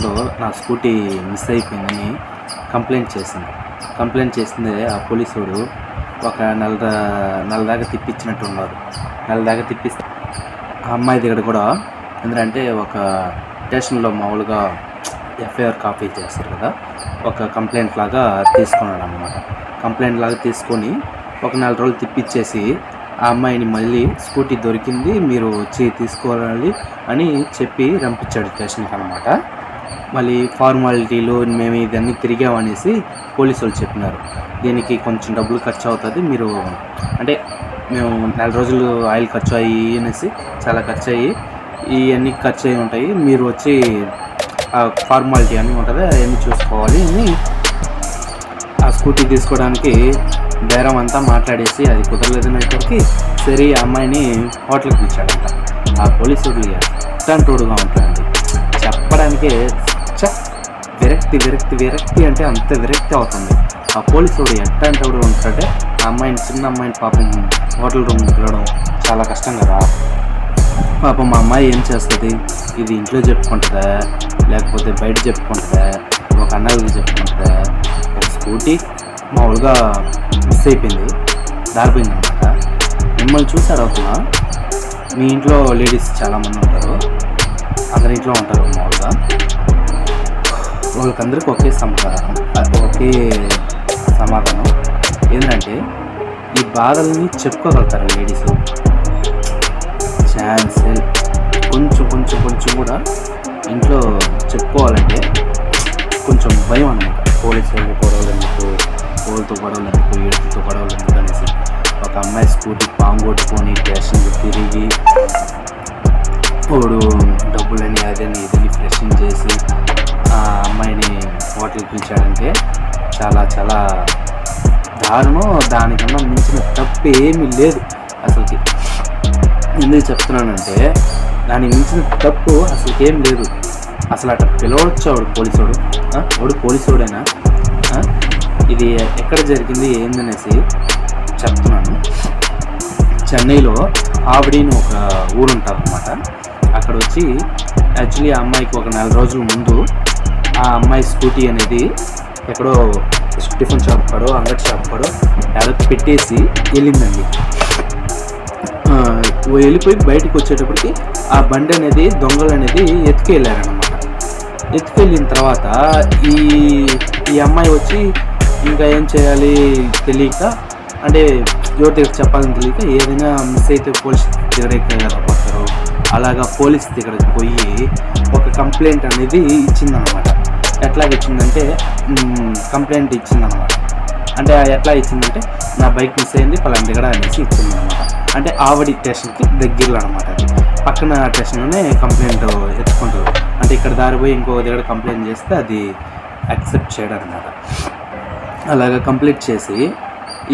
టైంలో నా scooty miss అయిపోయిందని కంప్లైంట్ చేసింది. ఆ పోలీసుడు ఒక నెల దాకా తిప్పించినట్టు ఉన్నారు. నెల దాకా తిప్పిస్తే ఆ అమ్మాయి దగ్గర కూడా ఎందుకంటే ఒక స్టేషన్లో మామూలుగా ఎఫ్ఐఆర్ కాపీ చేస్తారు కదా, ఒక కంప్లైంట్ లాగా తీసుకున్నాడు అనమాట. కంప్లైంట్ లాగా తీసుకొని ఒక 4 రోజులు తిప్పించేసి ఆ అమ్మాయిని మళ్ళీ స్కూటీ దొరికింది, మీరు వచ్చి తీసుకోవాలి అని చెప్పి రంపించాడు స్టేషన్కి అనమాట. మళ్ళీ ఫార్మాలిటీలు మేము ఇదన్నీ తిరిగామనేసి పోలీసు వాళ్ళు చెప్పినారు. దీనికి కొంచెం డబ్బులు ఖర్చు అవుతుంది, మీరు అంటే మేము 4 రోజులు ఆయిల్ ఖర్చు అయ్యి అనేసి చాలా ఖర్చు అయ్యి ఇవన్నీ ఖర్చు అయ్యి ఉంటాయి, మీరు వచ్చి ఫార్మాలిటీ అని ఉంటుంది అవన్నీ చూసుకోవాలి అని ఆ స్కూటీ తీసుకోవడానికి బేరం అంతా మాట్లాడేసి అది కుదరలేదనేసరికి సరే ఆ అమ్మాయిని హోటల్కి పిలిచాడంట. ఆ పోలీసుడు ఎట్టంటోడుగా ఉంటాడండి, చెప్పడానికే విరక్తి అంటే అంత విరక్తి అవుతుంది. ఆ పోలీసుడు ఎట్టంటోడు ఉంటాడంటే ఆ అమ్మాయిని, చిన్న అమ్మాయిని పాపం హోటల్ రూమ్ పిలవడం చాలా కష్టం కదా. పాపం మా అమ్మాయి ఏం చేస్తుంది, ఇది ఇంట్లో చెప్పుకుంటుందా లేకపోతే బయట చెప్పుకుంటుందా, ఒక అన్నయ్యకి చెప్పుకుంటుందా. ఒక స్కూటీ మామూలుగా మిస్ అయిపోయింది, దారిపోయింది అనమాట. మిమ్మల్ని చూసి అడగకుండా, మీ ఇంట్లో లేడీస్ చాలామంది ఉంటారు, అందరి ఇంట్లో ఉంటారు మామూలుగా, వాళ్ళకందరికీ ఒకే సమాధానం ఏంటంటే ఈ బాధల్ని చెప్పుకోగలుగుతారు లేడీస్. ఛాన్స్ కొంచెం కూడా ఇంట్లో చెప్పుకోవాలంటే కొంచెం భయం అనమాట. పోలీసులు గొడవలు ఎందుకు, వాళ్ళతో గొడవలు ఎందుకు, ఏడుతో గొడవలు ఎందుకు అనేసి ఒక అమ్మాయి స్కూటీ పాంగొట్టుకొని స్టేషన్కి తిరిగి వాడు డబ్బులని అదని ఇదని ఫ్రెషింగ్ చేసి ఆ అమ్మాయిని హోటల్కి పిలిచాడంటే చాలా చాలా దారుణం. దానికన్నా మించిన తప్పు ఏమీ లేదు అసలుకి. ఎందుకు చెప్తున్నానంటే దానికి మించిన తప్పు అసలుకి ఏం లేదు. అసలు అట్లా పిలవచ్చు వాడు పోలీసుడైనా. ఇది ఎక్కడ జరిగింది ఏందనేసి చెప్తున్నాను. చెన్నైలో ఆవిడని ఒక ఊరు ఉంటుంది అన్నమాట. అక్కడ వచ్చి యాక్చువల్లీ ఆ అమ్మాయికి ఒక 4 రోజుల ముందు ఆ అమ్మాయి స్కూటీ అనేది ఎక్కడో టిఫిన్ షాప్ కాడో అంగడి షాప్ కాడో ఎక్కడ పెట్టేసి వెళ్ళిందండి. వెళ్ళిపోయి బయటకు వచ్చేటప్పటికి ఆ బండి అనేది దొంగలు అనేది ఎత్తుకెళ్ళారనమాట. ఎత్తుకెళ్ళిన తర్వాత ఈ అమ్మాయి వచ్చి ఇంకా ఏం చేయాలి తెలియక, అంటే ఎవరి దగ్గర చెప్పాలని తెలియక ఏదైనా మిస్ అయితే పోలీస్ దగ్గరికి పోతారు. అలాగా పోలీస్ దగ్గరికి పోయి ఒక కంప్లైంట్ అనేది ఇచ్చిందనమాట. ఎట్లా ఇచ్చిందంటే కంప్లైంట్ ఇచ్చిందనమాట. అంటే ఎట్లా ఇచ్చిందంటే నా బైక్ మిస్ అయింది పలానా దగ్గర అనేసి ఇచ్చిందనమాట. అంటే ఆవిడ స్టేషన్కి దగ్గరలో అనమాట. అది పక్కన స్టేషన్లోనే కంప్లైంట్ ఎత్తుకుంటారు. అంటే ఇక్కడ దారిపోయి ఇంకో దగ్గర కంప్లైంట్ చేస్తే అది యాక్సెప్ట్ చేయడం అనమాట. అలాగా కంప్లీట్ చేసి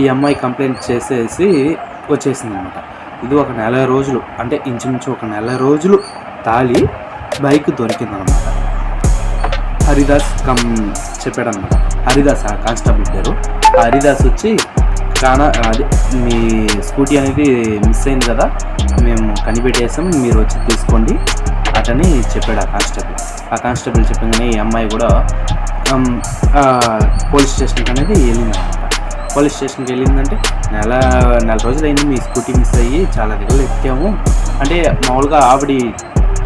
ఈ అమ్మాయి కంప్లైంట్ చేసేసి వచ్చేసింది అనమాట. ఇది ఒక 4 రోజులు, అంటే ఇంచుమించు ఒక 4 రోజులు తాళి బైక్ దొరికిందనమాట. హరిదాస్ చెప్పాడనమాట. హరిదాస్ ఆ కానిస్టేబుల్ పేరు. ఆ హరిదాస్ వచ్చి అది మీ స్కూటీ అనేది మిస్ అయింది కదా, మేము కనిపెట్టేసాం, మీరు వచ్చి తీసుకోండి అతని చెప్పాడు ఆ కానిస్టేబుల్ చెప్పగానే ఈ అమ్మాయి కూడా పోలీస్ స్టేషన్కి అనేది వెళ్ళిందనమాట. పోలీస్ స్టేషన్కి వెళ్ళిందంటే 4 రోజులు అయింది మీ స్కూటీ మిస్ అయ్యి, చాలా దగ్గర ఎక్కాము అంటే మామూలుగా ఆవిడ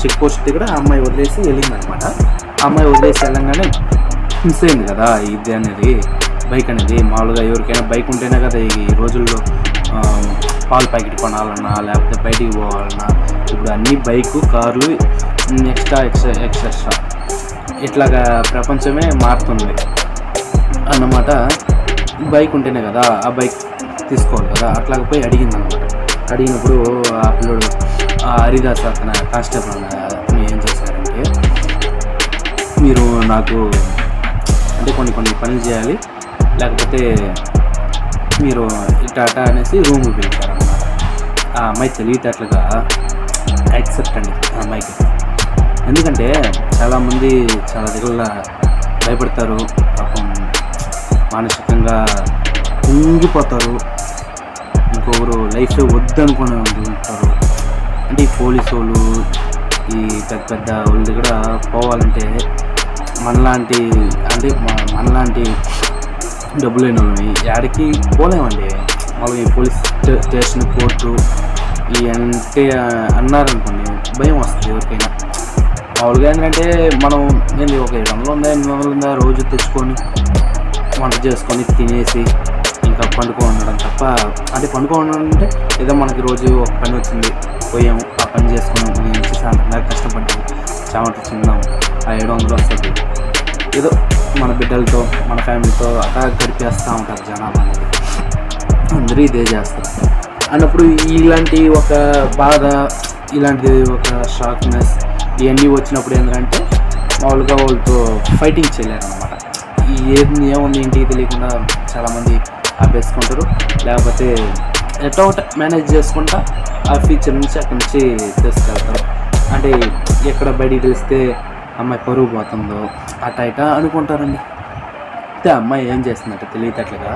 చెక్ పోస్ట్ దగ్గర ఆ అమ్మాయి వదిలేసి వెళ్ళిందనమాట. ఆ అమ్మాయి వదిలేసి వెళ్ళంగానే మిస్ అయింది కదా ఇది అనేది, బైక్ అనేది. మామూలుగా ఎవరికైనా బైక్ ఉంటేనే కదా ఈ రోజుల్లో పాల ప్యాకెట్ కొనాలన్నా లేకపోతే బయటికి పోవాలన్నా, ఇప్పుడు అన్ని బైకు కార్లు ఎక్స్ట్రా ఇట్లాగా ప్రపంచమే మారుతుంది అన్నమాట. బైక్ ఉంటేనే కదా ఆ బైక్ తీసుకోవాలి కదా. అట్లాగ పోయి అడిగిందనమాట. అడిగినప్పుడు ఆ పిల్లడు హరిదాస్ అతను కానిస్టేబుల్ అతను ఏం చేశారంటే, మీరు నాకు అంటే కొన్ని పనులు చేయాలి, లేకపోతే మీరు టాటా అనేసి రూమ్కి పిలిచారనమాట. ఆ అమ్మాయి తెలివితేటలుగా యాక్సెప్ట్ అండి ఆ అమ్మాయికి. ఎందుకంటే చాలామంది చాలా దగ్గర భయపడతారు, పాపం మానసికంగా కుంగిపోతారు, ఇంకొకరు లైఫ్లో వద్దనుకుని ఉంటారు. అంటే ఈ పోలీసు వాళ్ళు ఈ పెద్ద వాళ్ళ దగ్గర పోవాలంటే మనలాంటి అంటే మనలాంటి డబ్బులు లేని వాళ్ళని యాడికి పోలేమండి. మామూలుగా ఈ పోలీస్ స్టేషన్, కోర్టు ఈ అంటే అన్నారనుకోండి భయం వస్తుంది ఎవరికైనా. మామూలుగా ఏంటంటే మనం ఏంటి ఒక 700 ఉందా 800 ఉందా రోజు తెచ్చుకొని వంట చేసుకొని తినేసి ఇంకా ఉండడం తప్ప, అంటే ఉండడం అంటే ఏదో మనకి రోజు ఒక పని వచ్చింది పోయాము, ఆ పని చేసుకున్నాము, నుంచి సాయంత్రం కష్టపడ్డాము, చామట చిన్నాము, ఆ 700 వస్తుంది. ఏదో మన బిడ్డలతో మన ఫ్యామిలీతో అలా గడిపేస్తూ ఉంటారు జనాభా అనేది. అందరూ ఇదే చేస్తారు అన్నప్పుడు ఇలాంటి ఒక బాధ, ఇలాంటి ఒక షాక్నెస్ ఇవన్నీ వచ్చినప్పుడు ఏంటంటే మామూలుగా వాళ్ళతో ఫైటింగ్ చేయలేరన్నమాట. ఏముంది ఇంటికి తెలియకుండా చాలామంది ఆపేసుకుంటారు, లేకపోతే ఎట్లా ఒకటి మేనేజ్ చేసుకుంటా ఆ ఫ్యూచర్ నుంచి అక్కడి నుంచి తీసుకెళ్తారు. అంటే ఎక్కడ బయటికి తెలిస్తే అమ్మాయి పరుగు పోతుందో అట్లా ఇటా అనుకుంటారండి. అయితే అమ్మాయి ఏం చేస్తుందంటే తెలియటట్లుగా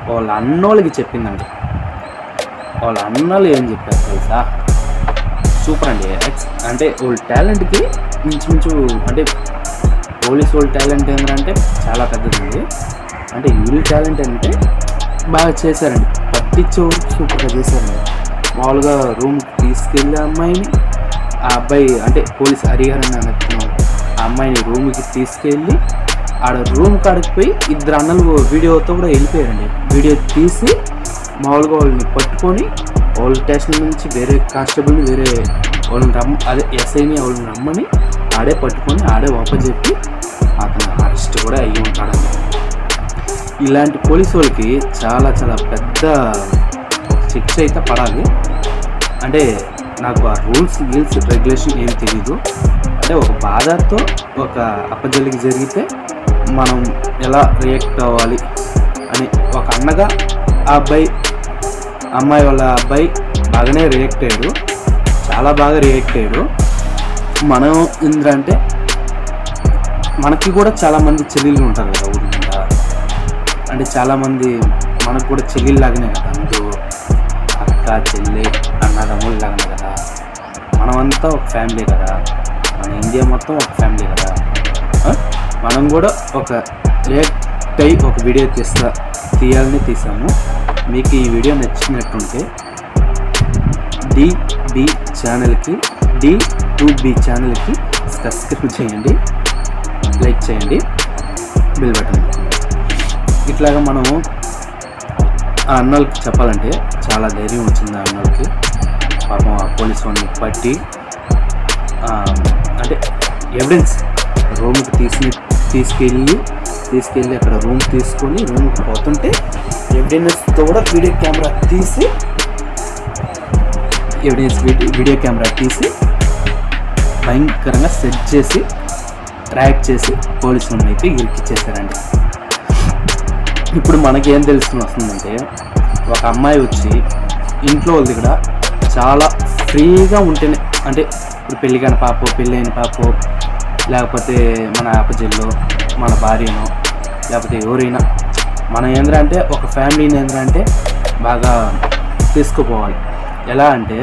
వాళ్ళ అన్నోళ్ళకి చెప్పిందండి. వాళ్ళ అన్నలు ఏం చెప్పారు తెలుసా, సూపర్ అండి. అంటే వాళ్ళ టాలెంట్కి మించు అంటే పోలీస్ వాళ్ళ టాలెంట్ ఏంటంటే చాలా పెద్దది. అంటే వీళ్ళ టాలెంట్ అంటే బాగా చేశారండి, పట్టించేవారు సూపర్గా చేశారండి. మామూలుగా రూమ్కి తీసుకెళ్ళి అమ్మాయిని, ఆ అబ్బాయి అంటే పోలీస్ హరిహరన్ అనుకున్నాం, ఆ అమ్మాయిని రూమ్కి తీసుకెళ్ళి ఆడ రూమ్ కాడికి పోయి ఇద్దరు అన్నలు వీడియోతో కూడా వెళ్ళిపోయారండి. వీడియో తీసి మామూలుగా వాళ్ళని పట్టుకొని వాళ్ళ స్టేషన్ నుంచి వేరే కానిస్టేబుల్ని వేరే వాళ్ళని అదే ఎస్ఐని వాళ్ళని రమ్మని ఆడే పట్టుకొని ఆడే చెప్పి అతను అరెస్ట్ కూడా అయ్యి ఉంటాడండి. ఇలాంటి పోలీసు వాళ్ళకి చాలా చాలా పెద్ద శిక్ష అయితే పడాలి. అంటే నాకు ఆ రూల్స్ రెగ్యులేషన్ ఏం తెలీదు. అంటే ఒక బాధతో ఒక అప్పజల్లికి జరిగితే మనం ఎలా రియాక్ట్ అవ్వాలి అని ఒక అన్నగా ఆ అమ్మాయి వాళ్ళ అబ్బాయి బాగానే రియాక్ట్ అయ్యాడు, చాలా బాగా రియాక్ట్ అయ్యాడు. మనం ఏంటంటే మనకి కూడా చాలామంది చెల్లెళ్ళు ఉంటారు కదా ఊరి మీద, అంటే చాలామంది మనకు కూడా చెల్లెళ్ళలాగానే కదా, అందరూ అక్క చెల్లి అన్నదమ్ముళ్ళు లాగానే కదా, మనమంతా ఒక ఫ్యామిలీ కదా, మన ఇండియా మొత్తం ఒక ఫ్యామిలీ కదా. మనం కూడా ఒక రియాక్ట్ అయ్యి ఒక వీడియో తీయాలని తీసాము. మీకు ఈ వీడియో నచ్చినట్టుంటే D2B ఛానల్కి సబ్స్క్రైబ్ చేయండి, లైక్ చేయండి, బెల్ బటన్. ఇట్లాగా మనము ఆ అన్నోళ్ళకి చెప్పాలంటే చాలా ధైర్యం వచ్చింది. ఆ అన్నోళ్ళకి పాపం ఆ పోలీస్ వాళ్ళని పట్టి అంటే ఎవిడెన్స్ రూమ్కి తీసుకెళ్ళి అక్కడ రూమ్ తీసుకొని రూమ్కి పోతుంటే ఎవిడెన్స్తో కూడా వీడియో కెమెరా తీసి భయంకరంగా సెట్ చేసి ట్రాక్ చేసి పోలీసులను అయితే ఇరికిచ్చేసారండి. ఇప్పుడు మనకేం తెలుసుకుని వస్తుందంటే ఒక అమ్మాయి వచ్చి ఇంట్లో వాళ్ళ దగ్గర చాలా ఫ్రీగా ఉంటేనే, అంటే ఇప్పుడు పెళ్ళైన పాపో లేకపోతే మన అప్పచెల్లో మన భార్యనో లేకపోతే ఎవరైనా మనం ఏంటంటే ఒక ఫ్యామిలీని ఏంటంటే బాగా తీసుకుపోవాలి. ఎలా అంటే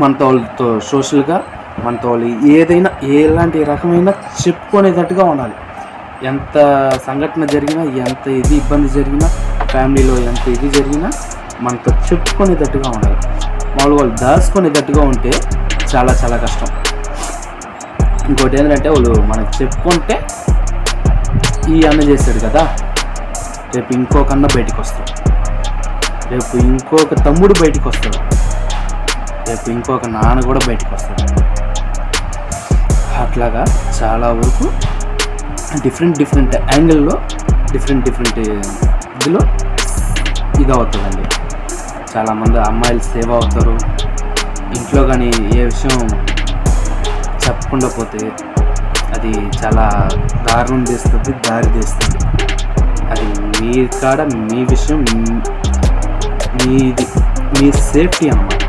మనతో వాళ్ళతో సోషల్గా మనతో వాళ్ళు ఏదైనా ఎలాంటి రకమైన చెప్పుకునేటట్టుగా ఉండాలి. ఎంత సంఘటన జరిగినా, ఎంత ఇబ్బంది జరిగినా, ఫ్యామిలీలో ఎంత జరిగినా మనతో చెప్పుకునేటట్టుగా ఉండాలి. మామూలుగా వాళ్ళు దాచుకునేటట్టుగా ఉంటే చాలా చాలా కష్టం. ఇంకోటి ఏంటంటే వాళ్ళు మనకు చెప్పుకుంటే ఈ అన్న చేశాడు కదా, రేపు ఇంకొక అన్న బయటికి వస్తాడు, రేపు ఇంకొక తమ్ముడు బయటికి వస్తాడు, రేపు ఇంకొక నాన్న కూడా బయటికి వస్తాడు. అట్లాగా చాలా వరకు డిఫరెంట్ యాంగిల్లో డిఫరెంట్ ఇదిలో ఇది అవుతుందండి. చాలామంది అమ్మాయిలు సేవ్ అవుతారు. ఇంట్లో కానీ ఏ విషయం చెప్పకుండా పోతే అది చాలా దారుణం తీస్తుంది, దారి తీస్తుంది. అది మీ కాడ మీ విషయం మీ సేఫ్టీ అన్నమాట.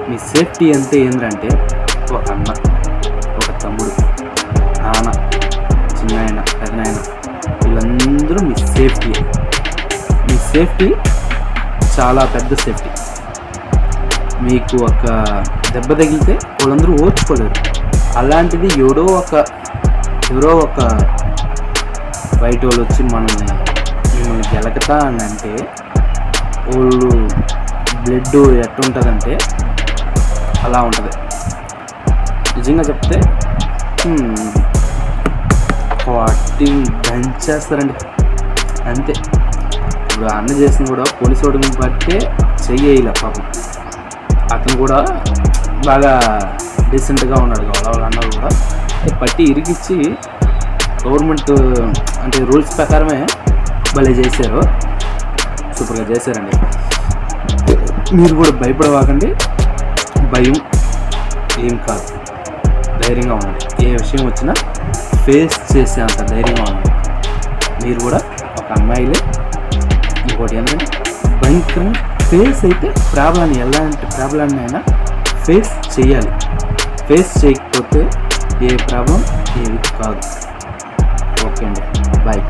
మీ సేఫ్టీ అంటే ఏంటంటే ఒక అన్న, ఒక తమ్ముడు, నాన్న, చిన్నాయన, పెదనాయన, వీళ్ళందరూ మీ సేఫ్టీ చాలా పెద్ద సేఫ్టీ. మీకు ఒక దెబ్బ తగిలితే వాళ్ళందరూ ఓర్చుకోలేరు. అలాంటిది ఎవడో ఒక ఎవరో ఒక బయట వాళ్ళు వచ్చి మిమ్మల్ని గెలకతా అని అంటే వాళ్ళు బ్లడ్ ఎట్టుంటుందంటే అలా ఉంటుంది. నిజంగా చెప్తే వాటి దంచేస్తారండి అంతే. ఇప్పుడు అన్న చేసిన కూడా పోలీసు వాడిని బట్టే చెయ్యలే పాపం. అతను కూడా బాగా డీసెంట్గా ఉన్నాడు వాళ్ళ అన్నలు కూడా పట్టి ఇరికిచ్చి గవర్నమెంట్ అంటే రూల్స్ ప్రకారమే భలే చేశారు, సూపర్గా చేశారండి. మీరు కూడా భయపడవాకండి, భయం ఏం కాదు, ధైర్యంగా ఉండండి. ఏ విషయం వచ్చినా ఫేస్ చేసే అంత ధైర్యంగా ఉండండి. మీరు కూడా ఒక అమ్మాయిలే. ఇంకోటి ఏంటంటే భయంకరంగా ఫేస్ అయితే ప్రాబ్లాన్ని ఎలాంటి ప్రాబ్లాన్ని అయినా ఫేస్ చేయాలి. ఫేస్ చేయకపోతే ఏ ప్రాబ్లం ఏది కాదు. ఓకే అండి, బాయ్.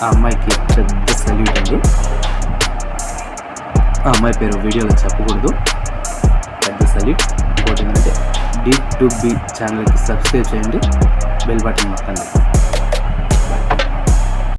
ఆ అమ్మాయికి పెద్ద సల్యూట్ అండి. ఆ అమ్మాయి పేరు వీడియోలో చెప్పకూడదు, పెద్ద సల్యూట్. ఇంకోటి ఏంటంటే D2B ఛానల్కి సబ్స్క్రైబ్ చేయండి, బెల్ బటన్ నొక్కండి.